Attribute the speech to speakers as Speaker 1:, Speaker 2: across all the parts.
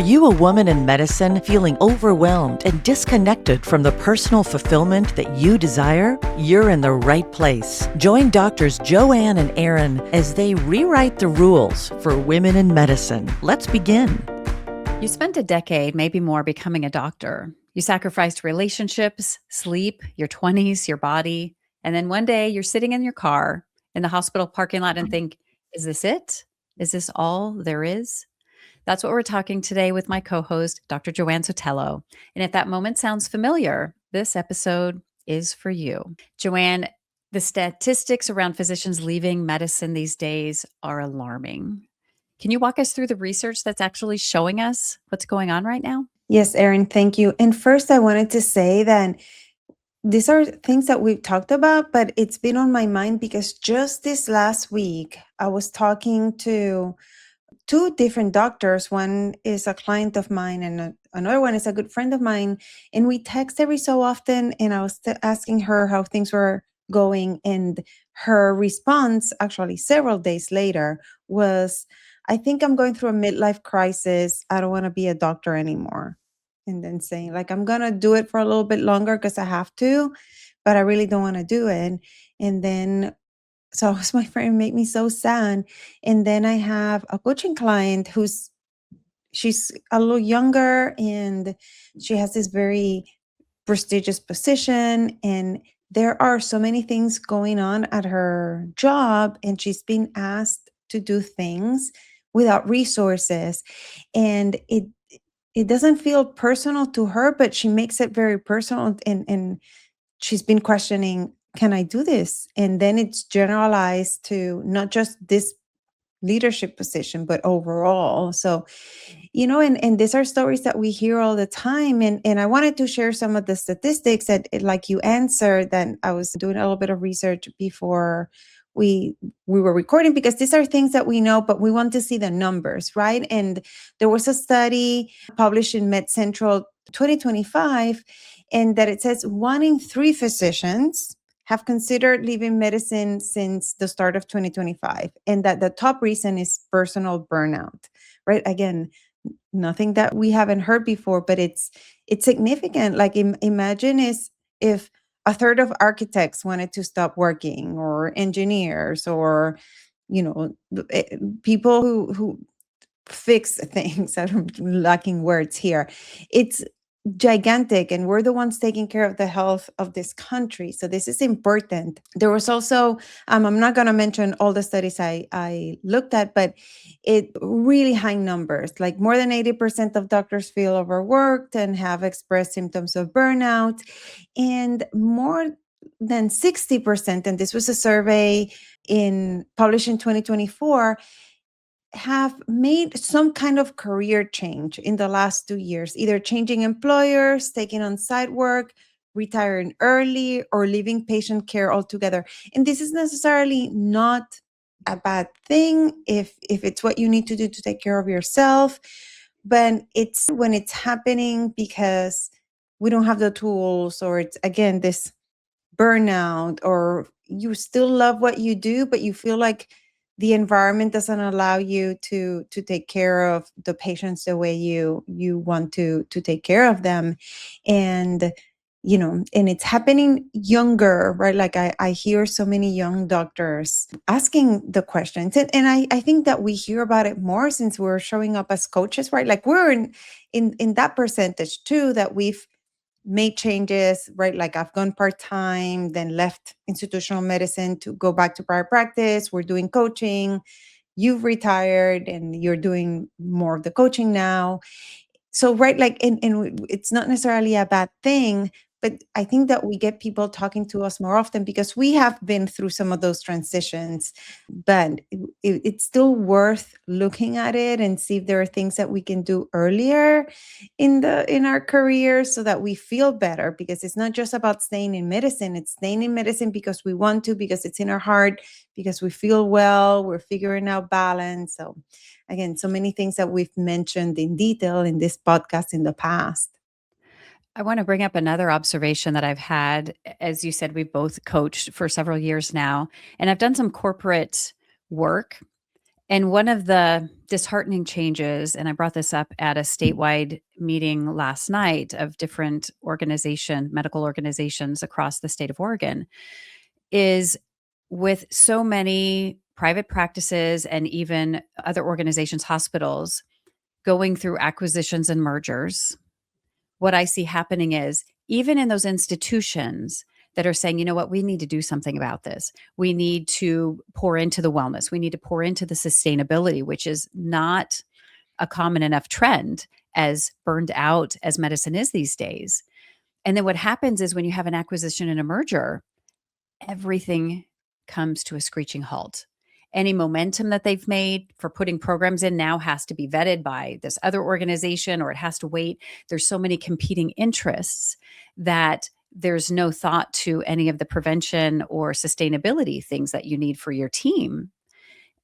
Speaker 1: you a woman in medicine feeling overwhelmed and disconnected from the personal fulfillment that you desire? You're in the right place. Join doctors Joanne and Erin as they rewrite the rules for women in medicine. Let's begin.
Speaker 2: You spent a decade, maybe more, becoming a doctor. You sacrificed relationships, sleep, your 20s, your body. And then one day you're sitting in your car in the hospital parking lot and think, is this it? Is this all there is? That's what we're talking today with my co-host, Dr. Joanne Sotelo. And if that moment sounds familiar, this episode is for you. Joanne, the statistics around physicians leaving medicine these days are alarming. Can you walk us through the research that's actually showing us what's going on right now?
Speaker 3: Yes, Erin, thank you. And first, I wanted to say that these are things that we've talked about, but it's been on my mind because just this last week, I was talking to two different doctors. One is a client of mine, and another one is a good friend of mine. And we text every so often, and I was asking her how things were going. And her response, actually several days later, was, I think I'm going through a midlife crisis. I don't want to be a doctor anymore. And then saying, like, I'm going to do it for a little bit longer because I have to, but I really don't want to do it. And then, so it was my friend, made me so sad. And then I have a coaching client she's a little younger and she has this very prestigious position. And there are so many things going on at her job, and she's been asked to do things without resources. And it doesn't feel personal to her, but she makes it very personal. And she's been questioning, can I do this? And then it's generalized to not just this leadership position, but overall. So, and these are stories that we hear all the time. And I wanted to share some of the statistics that, like you answered, that I was doing a little bit of research before we were recording, because these are things that we know, but we want to see the numbers, right? And there was a study published in MedCentral 2025, and that it says 1 in 3 physicians have considered leaving medicine since the start of 2025, and that the top reason is personal burnout, right? Again, nothing that we haven't heard before, but it's significant. Like, imagine if a third of architects wanted to stop working, or engineers, or people who fix things. I'm lacking words here. It's gigantic, and we're the ones taking care of the health of this country. So this is important. There was also, I'm not going to mention all the studies I looked at, but it really high numbers, like more than 80% of doctors feel overworked and have expressed symptoms of burnout, and more than 60%, and this was a survey published in 2024, have made some kind of career change in the last 2 years, either changing employers, taking on side work, retiring early, or leaving patient care altogether. And this is necessarily not a bad thing if it's what you need to do to take care of yourself, but it's when it's happening because we don't have the tools, or it's, again, this burnout, or you still love what you do, but you feel like the environment doesn't allow you to take care of the patients the way you want to take care of them. And and it's happening younger, right? Like I hear so many young doctors asking the questions, and I think that we hear about it more since we're showing up as coaches, right? Like we're in that percentage too, that we've made changes, right? Like I've gone part-time, then left institutional medicine to go back to private practice. We're doing coaching. You've retired and you're doing more of the coaching now. So, right, like, and it's not necessarily a bad thing, but I think that we get people talking to us more often because we have been through some of those transitions. But it's still worth looking at it and see if there are things that we can do earlier in our career so that we feel better, because it's not just about staying in medicine. It's staying in medicine because we want to, because it's in our heart, because we feel well, we're figuring out balance. So again, so many things that we've mentioned in detail in this podcast in the past.
Speaker 2: I want to bring up another observation that I've had. As you said, we've both coached for several years now, and I've done some corporate work. And one of the disheartening changes, and I brought this up at a statewide meeting last night of different medical organizations across the state of Oregon, is with so many private practices and even other organizations, hospitals, going through acquisitions and mergers. What I see happening is even in those institutions that are saying, you know what, we need to do something about this. We need to pour into the wellness. We need to pour into the sustainability, which is not a common enough trend as burned out as medicine is these days. And then what happens is when you have an acquisition and a merger, everything comes to a screeching halt. Any momentum that they've made for putting programs in now has to be vetted by this other organization, or it has to wait. There's so many competing interests that there's no thought to any of the prevention or sustainability things that you need for your team.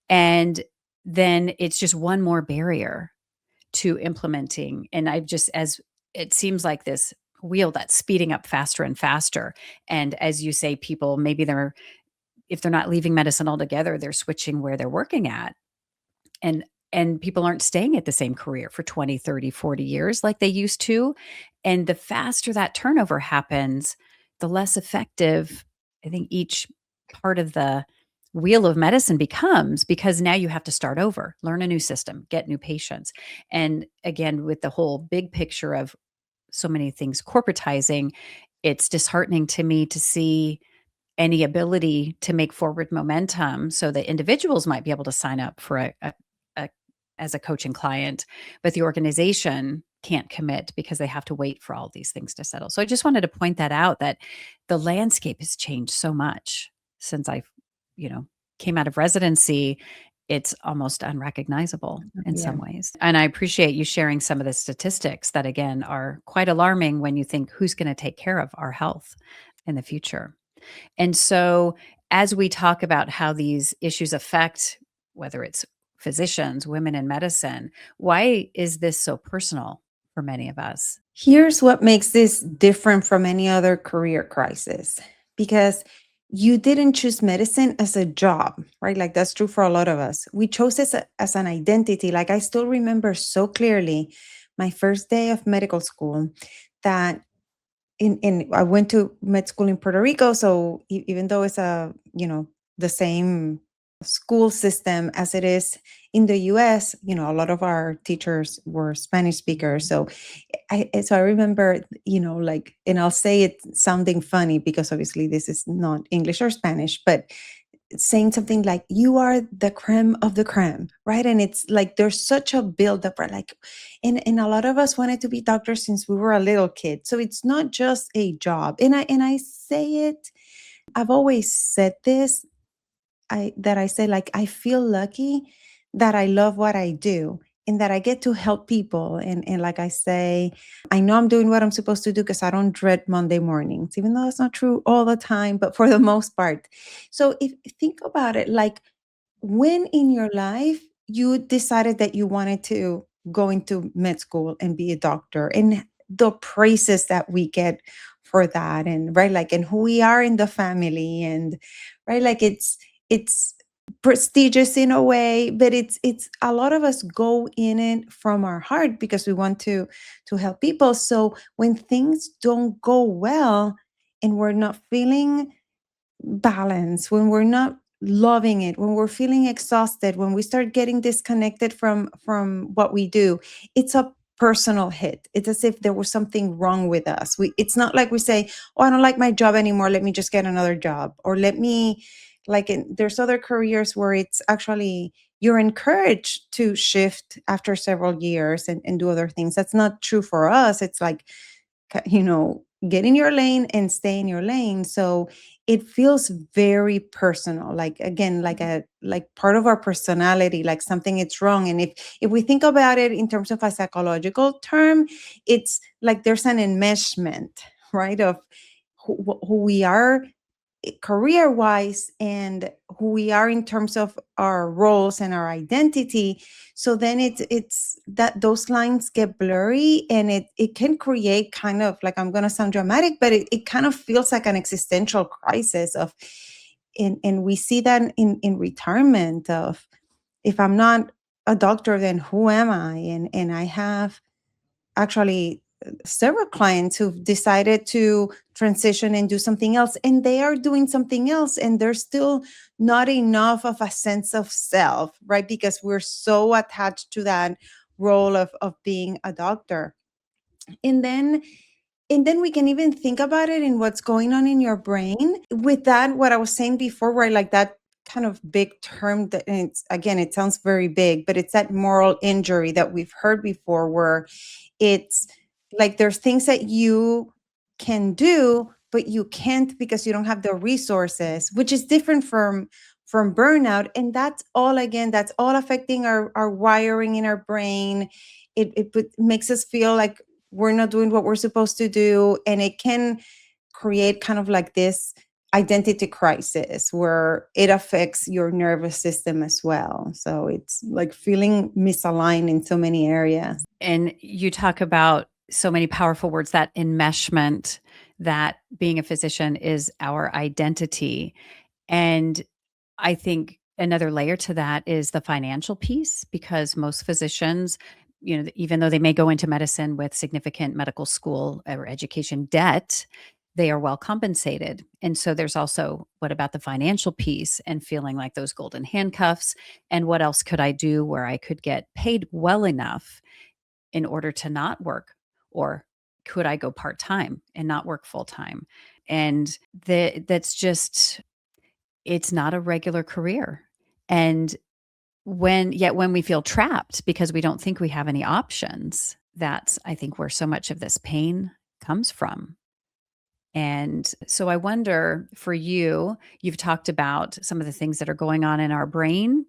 Speaker 2: And then it's just one more barrier to implementing. And as it seems like this wheel that's speeding up faster and faster. And as you say, people, maybe if they're not leaving medicine altogether, they're switching where they're working at. And people aren't staying at the same career for 20, 30, 40 years like they used to. And the faster that turnover happens, the less effective I think each part of the wheel of medicine becomes, because now you have to start over, learn a new system, get new patients. And again, with the whole big picture of so many things corporatizing, it's disheartening to me to see any ability to make forward momentum so that individuals might be able to sign up for a as a coaching client, but the organization can't commit because they have to wait for all these things to settle. So I just wanted to point that out, that the landscape has changed so much since I, you know, came out of residency. It's almost unrecognizable in
Speaker 3: Yeah.
Speaker 2: some ways. And I appreciate you sharing some of the statistics that, again, are quite alarming when you think who's going to take care of our health in the future. And so, as we talk about how these issues affect whether it's physicians, women in medicine, why is this so personal for many of us?
Speaker 3: Here's what makes this different from any other career crisis, because you didn't choose medicine as a job, right? Like that's true for a lot of us. We chose it as an identity. Like I still remember so clearly my first day of medical school that in I went to med school in Puerto Rico, so even though it's the same school system as it is in the US, a lot of our teachers were Spanish speakers. So I remember, like, and I'll say it sounding funny because obviously this is not English or Spanish, but saying something like, you are the creme of the creme, right? And it's like there's such a buildup, right? Like, and a lot of us wanted to be doctors since we were a little kid. So it's not just a job. And I say it, I've always said this, I say, like, I feel lucky that I love what I do and that I get to help people. And like I say, I know I'm doing what I'm supposed to do because I don't dread Monday mornings, even though that's not true all the time, but for the most part. So if think about it, like, when in your life you decided that you wanted to go into med school and be a doctor, and the praises that we get for that, and right, like, and who we are in the family, and right, like, it's prestigious in a way, but it's a lot of us go in it from our heart because we want to help people. So when things don't go well and we're not feeling balance, when we're not loving it, when we're feeling exhausted, when we start getting disconnected from what we do, it's a personal hit. It's as if there was something wrong with us. It's not like we say, oh, I don't like my job anymore, let me just get another job, or let me, like, there's other careers where it's actually you're encouraged to shift after several years and do other things. That's not true for us. It's like, get in your lane and stay in your lane. So it feels very personal, like, again, like part of our personality, like something is wrong. And if we think about it in terms of a psychological term, it's like there's an enmeshment, right, of who we are career wise and who we are in terms of our roles and our identity. So then it's that those lines get blurry, and it can create kind of, like, I'm going to sound dramatic, but it kind of feels like an existential crisis of, and we see that in retirement of, if I'm not a doctor, then who am I? And I have actually several clients who've decided to transition and do something else, and they are doing something else, and there's still not enough of a sense of self, right? Because we're so attached to that role of being a doctor. And then we can even think about it in what's going on in your brain. With that, what I was saying before, right? Like that kind of big term that, and it's, again, it sounds very big, but it's that moral injury that we've heard before, where it's like there's things that you can do, but you can't because you don't have the resources, which is different from burnout. And that's all, again, that's all affecting our wiring in our brain. Makes us feel like we're not doing what we're supposed to do. And it can create kind of like this identity crisis where it affects your nervous system as well. So it's like feeling misaligned in so many areas.
Speaker 2: And you talk about so many powerful words, that enmeshment, that being a physician is our identity. And I think another layer to that is the financial piece, because most physicians, even though they may go into medicine with significant medical school or education debt, they are well compensated. And so there's also, what about the financial piece and feeling like those golden handcuffs? And what else could I do where I could get paid well enough in order to not work? Or could I go part-time and not work full-time? And that's just, it's not a regular career. And when we feel trapped because we don't think we have any options, that's, I think, where so much of this pain comes from. And so I wonder, for you, you've talked about some of the things that are going on in our brain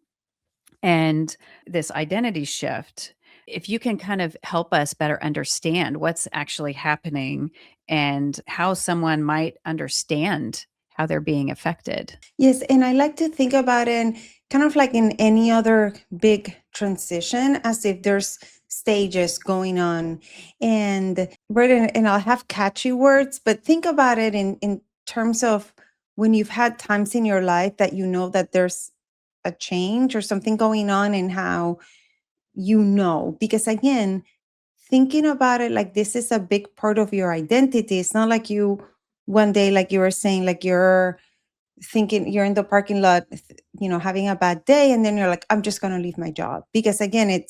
Speaker 2: and this identity shift. If you can kind of help us better understand what's actually happening and how someone might understand how they're being affected.
Speaker 3: Yes, and I like to think about it kind of like in any other big transition, as if there's stages going on. And right, and I'll have catchy words, but think about it in terms of when you've had times in your life that you know that there's a change or something going on, and how because again, thinking about it like this is a big part of your identity. It's not like you one day, like you were saying, like you're thinking you're in the parking lot, having a bad day, and then you're like, I'm just going to leave my job, because again,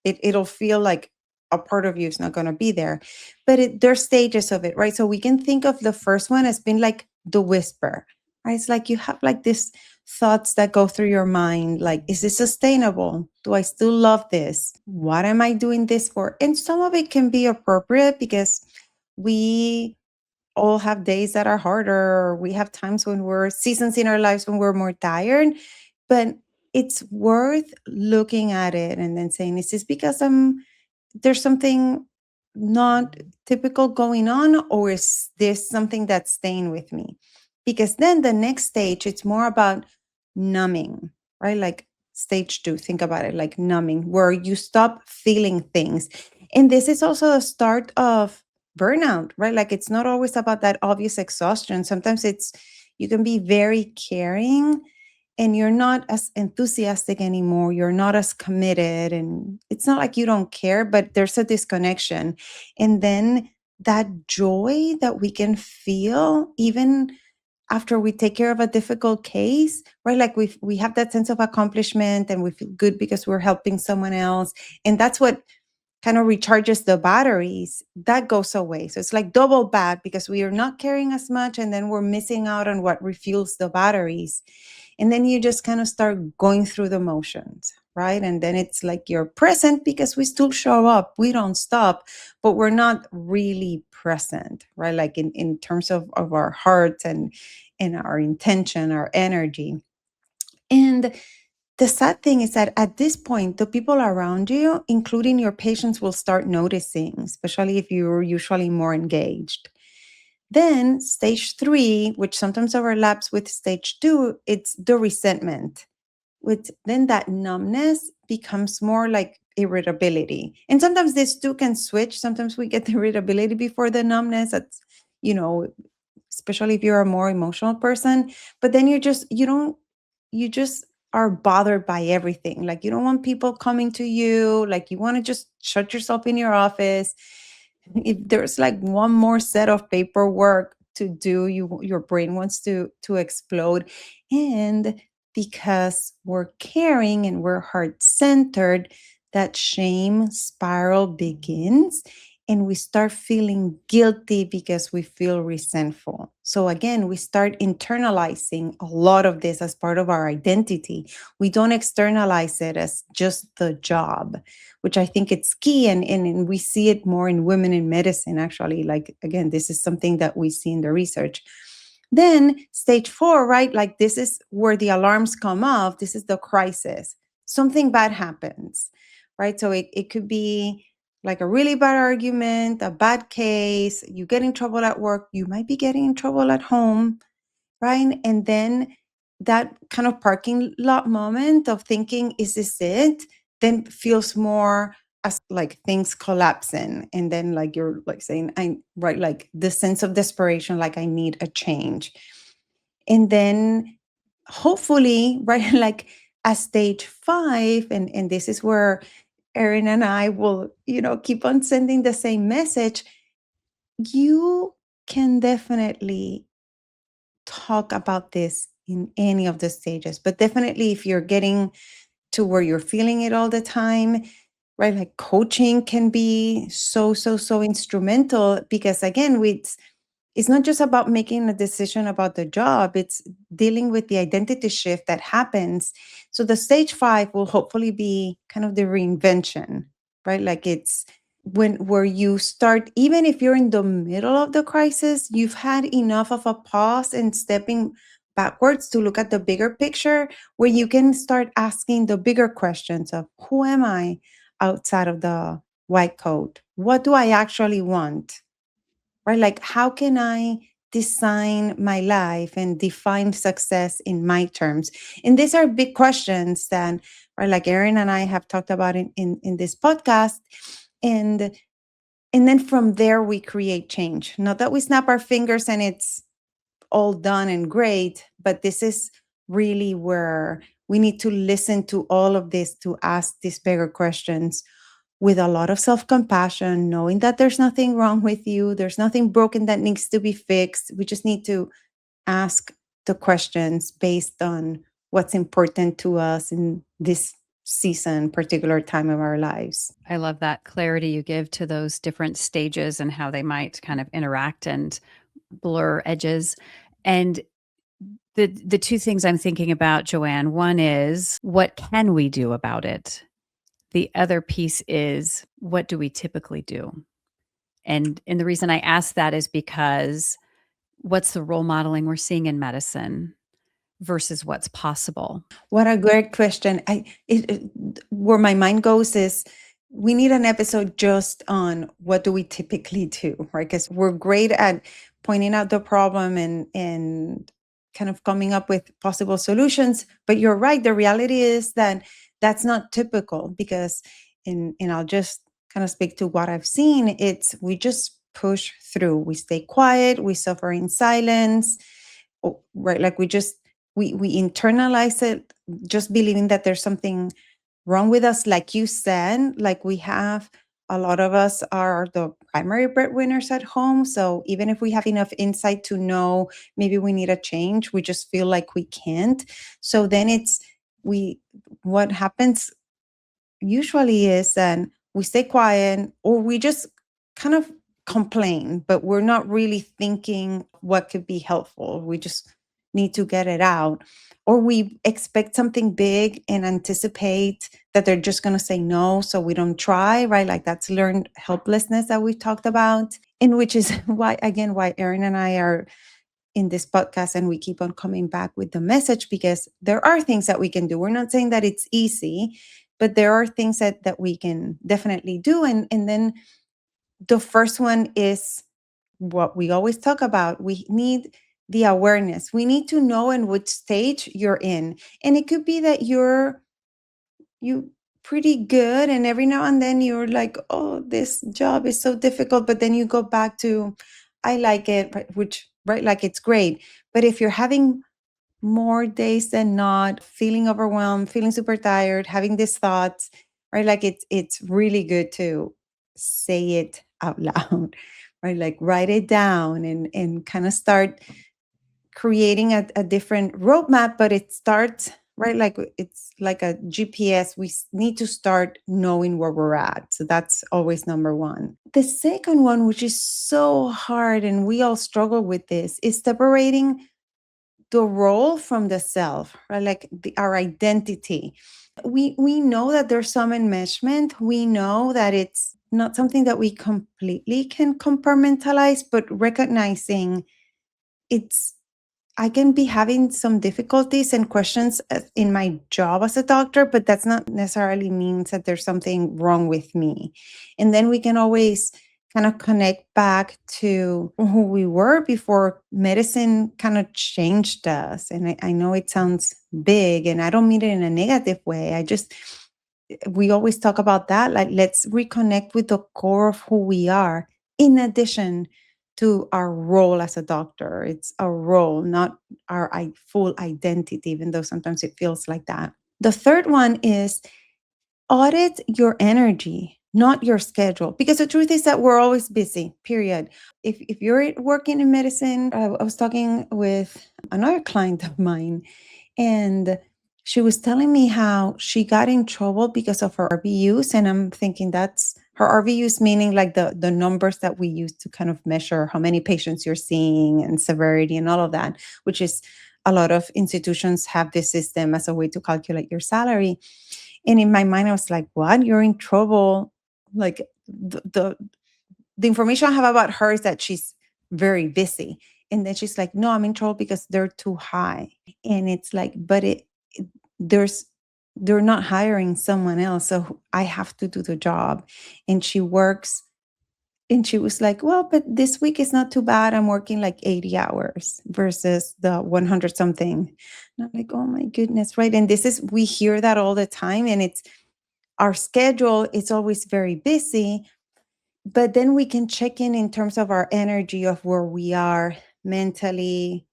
Speaker 3: it'll feel like a part of you is not going to be there. But there's stages of it, right? So we can think of the first one as being like the whisper, right? It's like you have like this thoughts that go through your mind, like, is this sustainable? Do I still love this? What am I doing this for? And some of it can be appropriate, because we all have days that are harder, or we have times when we're seasons in our lives when we're more tired. But it's worth looking at it and then saying, is this because there's something not typical going on, or is this something that's staying with me? Because then the next stage, it's more about numbing, right? Like stage 2, think about it like numbing, where you stop feeling things. And this is also the start of burnout, right? Like it's not always about that obvious exhaustion. Sometimes you can be very caring and you're not as enthusiastic anymore. You're not as committed. And it's not like you don't care, but there's a disconnection. And then that joy that we can feel even after we take care of a difficult case, right? Like we have that sense of accomplishment and we feel good because we're helping someone else. And that's what kind of recharges the batteries. That goes away. So it's like double bad, because we are not caring as much, and then we're missing out on what refuels the batteries. And then you just kind of start going through the motions, right? And then it's like you're present because we still show up. We don't stop, but we're not really present, right? Like in terms of our hearts and our intention, our energy. And the sad thing is that at this point, the people around you, including your patients, will start noticing, especially if you're usually more engaged. Then stage 3, which sometimes overlaps with stage 2, it's the resentment. Then that numbness becomes more like irritability. And sometimes these two can switch. Sometimes we get the irritability before the numbness. That's, especially if you're a more emotional person. But then you just are bothered by everything. Like you don't want people coming to you, like you want to just shut yourself in your office. If there's like one more set of paperwork to do, your brain wants to explode. And because we're caring and we're heart-centered, that shame spiral begins, and we start feeling guilty because we feel resentful. So again, we start internalizing a lot of this as part of our identity. We don't externalize it as just the job, which I think it's key. And we see it more in women in medicine, actually. Like, again, this is something that we see in the research. Then stage 4, right? Like this is where the alarms come off. This is the crisis. Something bad happens, right? So it could be like a really bad argument, a bad case, you get in trouble at work, you might be getting in trouble at home, right? And then that kind of parking lot moment of thinking, is this it? Then feels more as like things collapsing. And then like you're like saying, right, like the sense of desperation, like I need a change. And then hopefully, right, like at stage 5, and this is where Erin and I will, keep on sending the same message. You can definitely talk about this in any of the stages, but definitely if you're getting to where you're feeling it all the time, right? Like coaching can be so instrumental, because again, it's not just about making a decision about the job, it's dealing with the identity shift that happens. So the stage 5 will hopefully be kind of the reinvention, right? Like it's where you start, even if you're in the middle of the crisis, you've had enough of a pause and stepping backwards to look at the bigger picture, where you can start asking the bigger questions of who am I outside of the white coat? What do I actually want? Right? Like, how can I design my life and define success in my terms? And these are big questions that, right, like Erin and I have talked about in this podcast. And then from there, we create change. Not that we snap our fingers and it's all done and great, but this is really where we need to listen to all of this, to ask these bigger questions with a lot of self-compassion, knowing that there's nothing wrong with you, there's nothing broken that needs to be fixed. We just need to ask the questions based on what's important to us in this season, particular time of our lives.
Speaker 2: I love that clarity you give to those different stages and how they might kind of interact and blur edges. And the two things I'm thinking about, Joanne, one is, what can we do about it? The other piece is, what do we typically do? And the reason I ask that is because what's the role modeling we're seeing in medicine versus what's possible?
Speaker 3: What a great question. Where my mind goes is, we need an episode just on what do we typically do, right? Because we're great at pointing out the problem and kind of coming up with possible solutions. But you're right. The reality is that that's not typical, because, and I'll just kind of speak to what I've seen. It's, we just push through. We stay quiet. We suffer in silence, right? Like we internalize it, just believing that there's something wrong with us. Like you said, like we have, a lot of us are the primary breadwinners at home. So even if we have enough insight to know maybe we need a change, we just feel like we can't. So then what happens usually is then we stay quiet, or we just kind of complain, but we're not really thinking what could be helpful. We just need to get it out. Or we expect something big and anticipate that they're just going to say no, so we don't try, right? Like that's learned helplessness that we've talked about, and which is why Erin and I are in this podcast, and we keep on coming back with the message, because there are things that we can do. We're not saying that it's easy, but there are things that we can definitely do. And then the first one is what we always talk about. We need the awareness. We need to know in which stage you're in. And it could be that you pretty good, and every now and then you're like, oh, this job is so difficult, but then you go back to, I like it, which, right, like it's great. But if you're having more days than not feeling overwhelmed, feeling super tired, having these thoughts, right? Like it's really good to say it out loud, right? Like write it down and kind of start creating a different roadmap, but it starts right like it's like a GPS. We need to start knowing where we're at. So that's always number one. The second one, which is so hard, and we all struggle with this, is separating the role from the self, right? Like our identity. We know that there's some enmeshment. We know that it's not something that we completely can compartmentalize, but recognizing it's I can be having some difficulties and questions in my job as a doctor, but that's not necessarily means that there's something wrong with me. And then we can always kind of connect back to who we were before medicine kind of changed us. And I know it sounds big, and I don't mean it in a negative way. We always talk about that. Like, let's reconnect with the core of who we are, in addition to our role as a doctor. It's a role, not our full identity, even though sometimes it feels like that. The third one is audit your energy, not your schedule. Because the truth is that we're always busy, period. If you're working in medicine, I was talking with another client of mine, and she was telling me how she got in trouble because of her RVUs. And I'm thinking that's her RVUs, meaning like the numbers that we use to kind of measure how many patients you're seeing and severity and all of that, which is a lot of institutions have this system as a way to calculate your salary. And in my mind, I was like, what? You're in trouble. Like the information I have about her is that she's very busy. And then she's like, no, I'm in trouble because they're too high. And it's like, but there's they're not hiring someone else. So I have to do the job. And she works. And she was like, well, but this week is not too bad. I'm working like 80 hours versus the 100 something. And I'm like, oh my goodness, right? And we hear that all the time. And it's our schedule is always very busy. But then we can check in terms of our energy, of where we are mentally,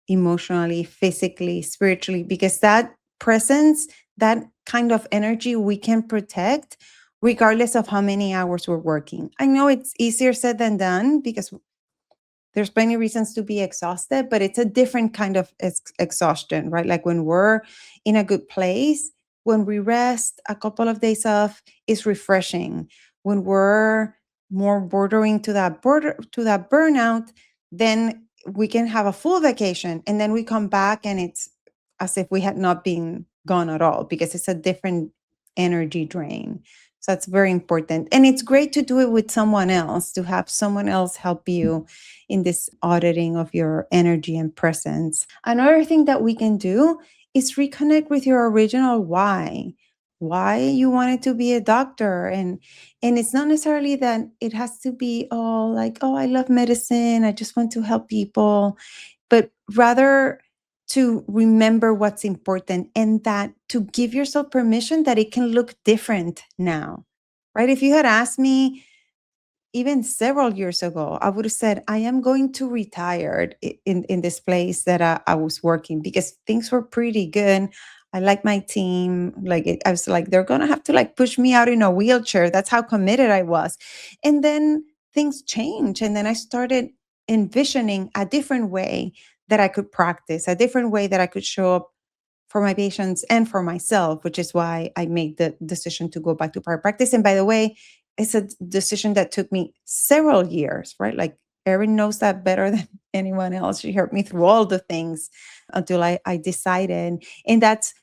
Speaker 3: emotionally, physically, spiritually, because that presence, that kind of energy we can protect regardless of how many hours we're working. I know it's easier said than done because there's plenty of reasons to be exhausted, but it's a different kind of exhaustion, right? Like when we're in a good place, when we rest, a couple of days off is refreshing. When we're more bordering to that burnout, then we can have a full vacation and then we come back and it's as if we had not been gone at all, because it's a different energy drain. So that's very important. And it's great to do it with someone else, to have someone else help you in this auditing of your energy and presence. Another thing that we can do is reconnect with your original why you wanted to be a doctor. And it's not necessarily that it has to be all like, oh, I love medicine, I just want to help people, but rather to remember what's important, and that to give yourself permission that it can look different now, right? If you had asked me even several years ago, I would have said, I am going to retire in this place that I was working, because things were pretty good. I like my team. I was like, they're going to have to like push me out in a wheelchair. That's how committed I was. And then things changed. And then I started envisioning a different way that I could practice, a different way that I could show up for my patients and for myself, which is why I made the decision to go back to private practice. And by the way, it's a decision that took me several years, right? Like Erin knows that better than anyone else. She helped me through all the things until I decided. And that's,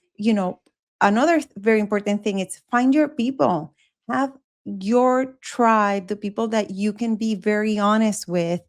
Speaker 3: another very important thing is find your people, have your tribe, the people that you can be very honest with,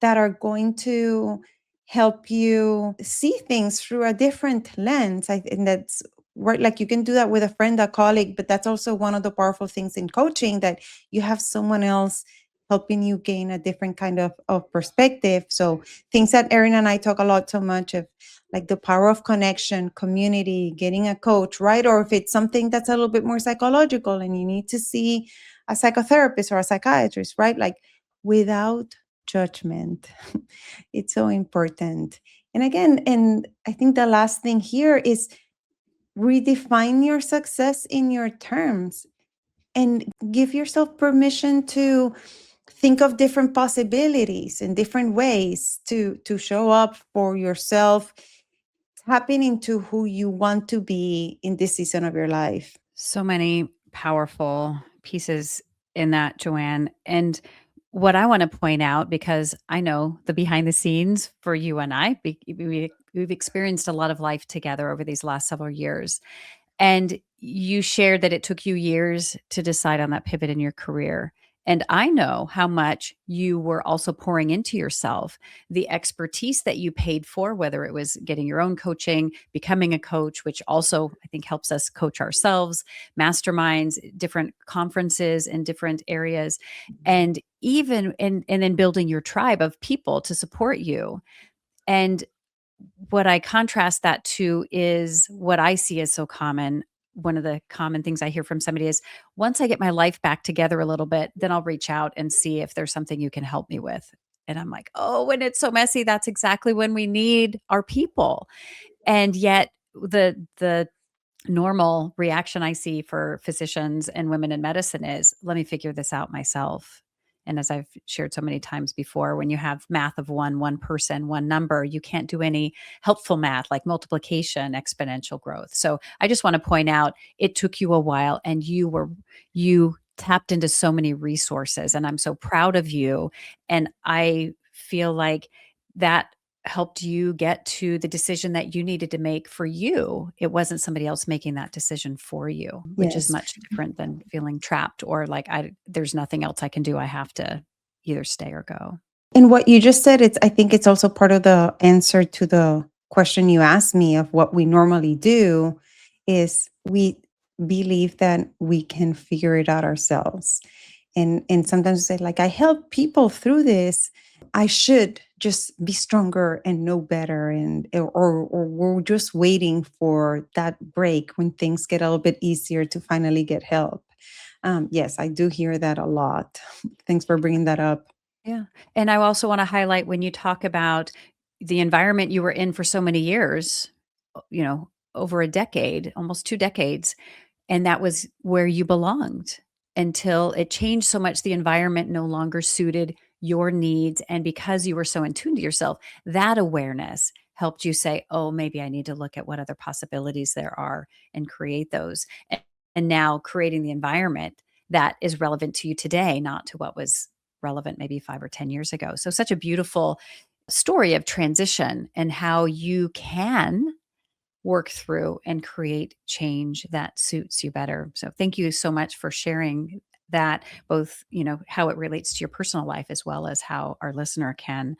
Speaker 3: that are going to help you see things through a different lens. I think that's right. Like you can do that with a friend, a colleague, but that's also one of the powerful things in coaching, that you have someone else helping you gain a different kind of perspective. So things that Erin and I talk a lot so much of, like the power of connection, community, getting a coach, right? Or if it's something that's a little bit more psychological and you need to see a psychotherapist or a psychiatrist, right? Like without judgment. It's so important. And again, and I think the last thing here is redefine your success in your terms and give yourself permission to think of different possibilities and different ways to show up for yourself, tapping into who you want to be in this season of your life.
Speaker 2: So many powerful pieces in that, Joanne. And what I want to point out, because I know the behind the scenes for you and I, we've experienced a lot of life together over these last several years. And you shared that it took you years to decide on that pivot in your career. And I know how much you were also pouring into yourself, the expertise that you paid for, whether it was getting your own coaching, becoming a coach, which also I think helps us coach ourselves, masterminds, different conferences in different areas, and even and then building your tribe of people to support you. And what I contrast that to is what I see as so common. One of the common things I hear from somebody is, once I get my life back together a little bit, then I'll reach out and see if there's something you can help me with. And I'm like, oh, when it's so messy, that's exactly when we need our people. And yet the normal reaction I see for physicians and women in medicine is, let me figure this out myself. And as I've shared so many times before, when you have math of one person, one number, you can't do any helpful math like multiplication, exponential growth. So I just want to point out, it took you a while and you tapped into so many resources, and I'm so proud of you. And I feel like that helped you get to the decision that you needed to make for you. It wasn't somebody else making that decision for you, which is
Speaker 3: Yes.
Speaker 2: much different than feeling trapped or like, there's nothing else I can do. I have to either stay or go.
Speaker 3: And what you just said, I think it's also part of the answer to the question you asked me of what we normally do is we believe that we can figure it out ourselves. And sometimes we say, like, I help people through this. I should just be stronger and know better, and or we're just waiting for that break when things get a little bit easier to finally get help. Yes, I do hear that a lot. Thanks for bringing that up.
Speaker 2: Yeah. And I also want to highlight, when you talk about the environment you were in for so many years, over a decade, almost 2 decades, and that was where you belonged until it changed so much. The environment no longer suited your needs. And because you were so in tune to yourself, that awareness helped you say, oh, maybe I need to look at what other possibilities there are and create those. And now creating the environment that is relevant to you today, not to what was relevant maybe 5 or 10 years ago. So such a beautiful story of transition and how you can work through and create change that suits you better. So thank you so much for sharing that, both, how it relates to your personal life as well as how our listener can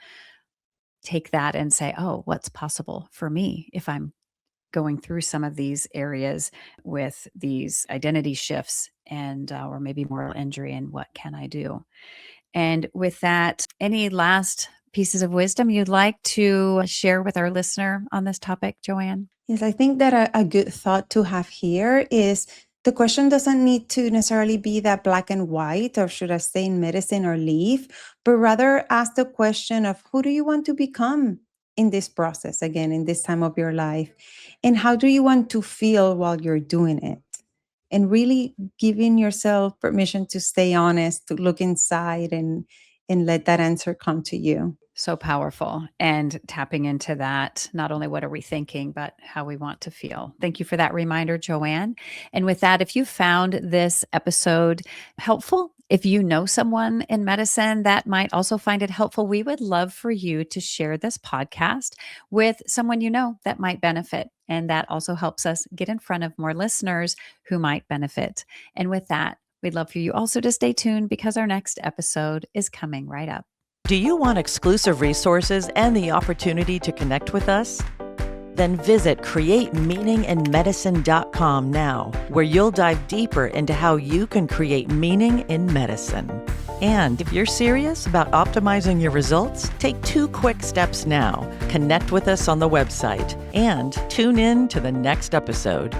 Speaker 2: take that and say, oh, what's possible for me if I'm going through some of these areas with these identity shifts and or maybe moral injury, and what can I do? And with that, any last pieces of wisdom you'd like to share with our listener on this topic, Joanne?
Speaker 3: Yes, I think that a good thought to have here is the question doesn't need to necessarily be that black and white, or should I stay in medicine or leave, but rather ask the question of who do you want to become in this process, again, in this time of your life? And how do you want to feel while you're doing it? And really giving yourself permission to stay honest, to look inside and let that answer come to you.
Speaker 2: So powerful, and tapping into that, not only what are we thinking, but how we want to feel. Thank you for that reminder, Joanne. And with that, if you found this episode helpful, if you know someone in medicine that might also find it helpful, we would love for you to share this podcast with someone you know that might benefit. And that also helps us get in front of more listeners who might benefit. And with that, we'd love for you also to stay tuned, because our next episode is coming right up.
Speaker 1: Do you want exclusive resources and the opportunity to connect with us? Then visit createmeaninginmedicine.com now, where you'll dive deeper into how you can create meaning in medicine. And if you're serious about optimizing your results, take 2 quick steps now. Connect with us on the website and tune in to the next episode.